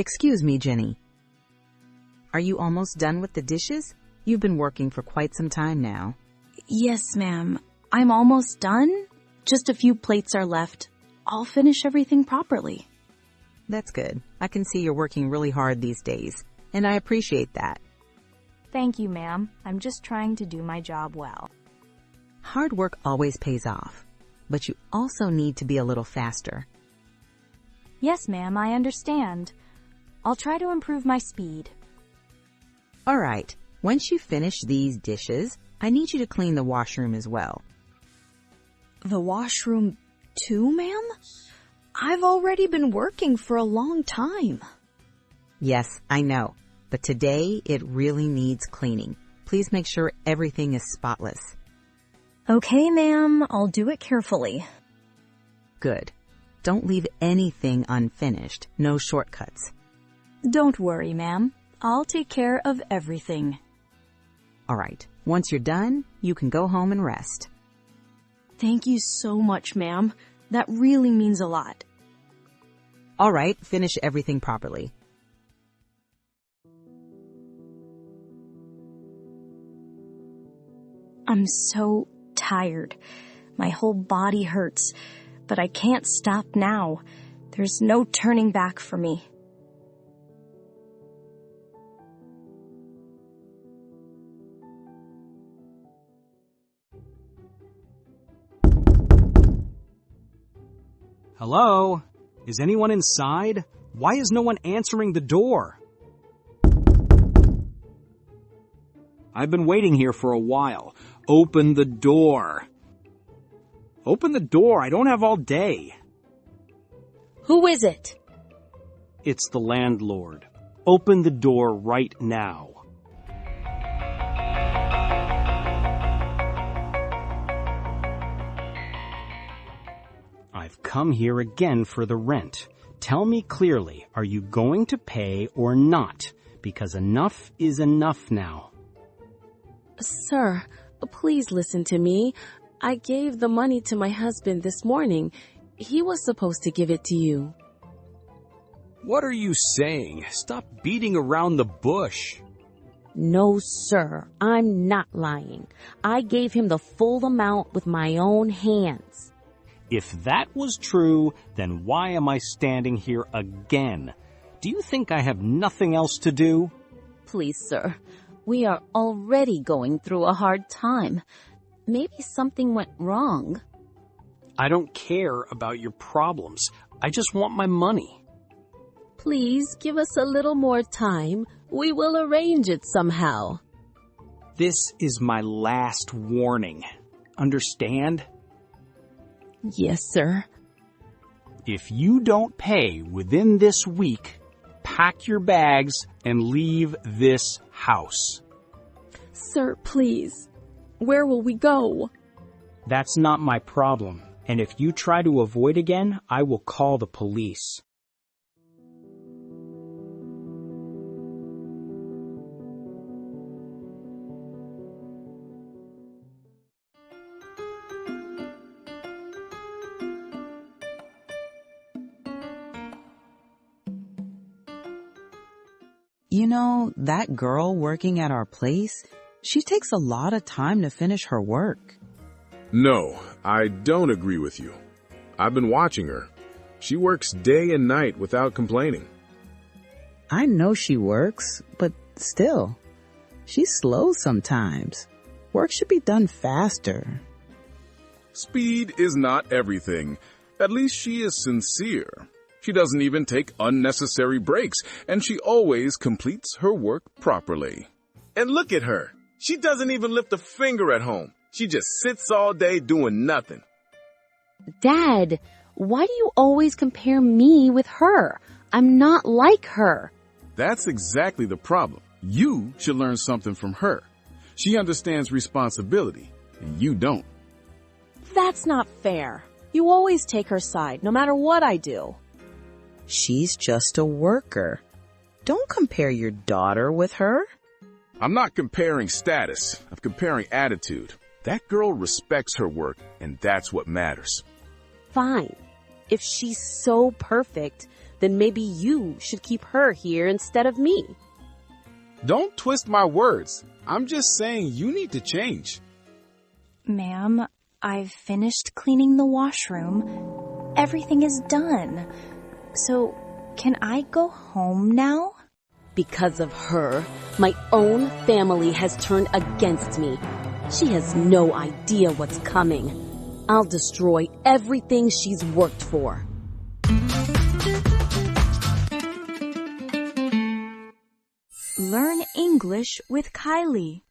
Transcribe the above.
Excuse me, Jenny. Are you almost done with the dishes? You've been working for quite some time now. Yes, ma'am. I'm almost done. Just a few plates are left. I'll finish everything properly. That's good. I can see you're working really hard these days, and I appreciate that. Thank you, ma'am. I'm just trying to do my job well. Hard work always pays off, but you also need to be a little faster. Yes, ma'am, I understand. I'll try to improve my speed. All right. Once you finish these dishes, I need you to clean the washroom as well. The washroom too, ma'am? I've already been working for a long time. Yes, I know, but today it really needs cleaning. Please make sure everything is spotless. Okay, ma'am. I'll do it carefully. Good. Don't leave anything unfinished. No shortcuts. Don't worry, ma'am. I'll take care of everything. All right. Once you're done, you can go home and rest. Thank you so much, ma'am. That really means a lot. All right. Finish everything properly. I'm so tired. My whole body hurts, but I can't stop now. There's no turning back for me. Hello? Is anyone inside? Why is no one answering the door? I've been waiting here for a while. Open the door. Open the door. I don't have all day. Who is it? It's the landlord. Open the door right now. I've come here again for the rent. Tell me clearly, are you going to pay or not? Because enough is enough now. Sir, please listen to me. I gave the money to my husband this morning. He was supposed to give it to you. What are you saying? Stop beating around the bush. No, sir, I'm not lying. I gave him the full amount with my own hands. If that was true, then why am I standing here again? Do you think I have nothing else to do? Please, sir, we are already going through a hard time. Maybe something went wrong. I don't care about your problems. I just want my money. Please give us a little more time. We will arrange it somehow. This is my last warning. Understand? Yes, sir. If you don't pay within this week, pack your bags and leave this house. Sir, please. Where will we go? That's not my problem. And if you try to avoid again, I will call the police. You know, that girl working at our place, she takes a lot of time to finish her work. No, I don't agree with you. I've been watching her. She works day and night without complaining. I know she works, but still, she's slow sometimes. Work should be done faster. Speed is not everything. At least she is sincere. She doesn't even take unnecessary breaks, and she always completes her work properly. And look at her. She doesn't even lift a finger at home. She just sits all day doing nothing. Dad, why do you always compare me with her? I'm not like her. That's exactly the problem. You should learn something from her. She understands responsibility, and you don't. That's not fair. You always take her side, no matter what I do. She's just a worker. Don't compare your daughter with her. I'm not comparing status. I'm comparing attitude. That girl respects her work, and that's what matters. Fine. If she's so perfect, then maybe you should keep her here instead of me. Don't twist my words. I'm just saying you need to change. Ma'am, I've finished cleaning the washroom. Everything is done. So, can I go home now? Because of her, my own family has turned against me. She has no idea what's coming. I'll destroy everything she's worked for. Learn English with Kylie.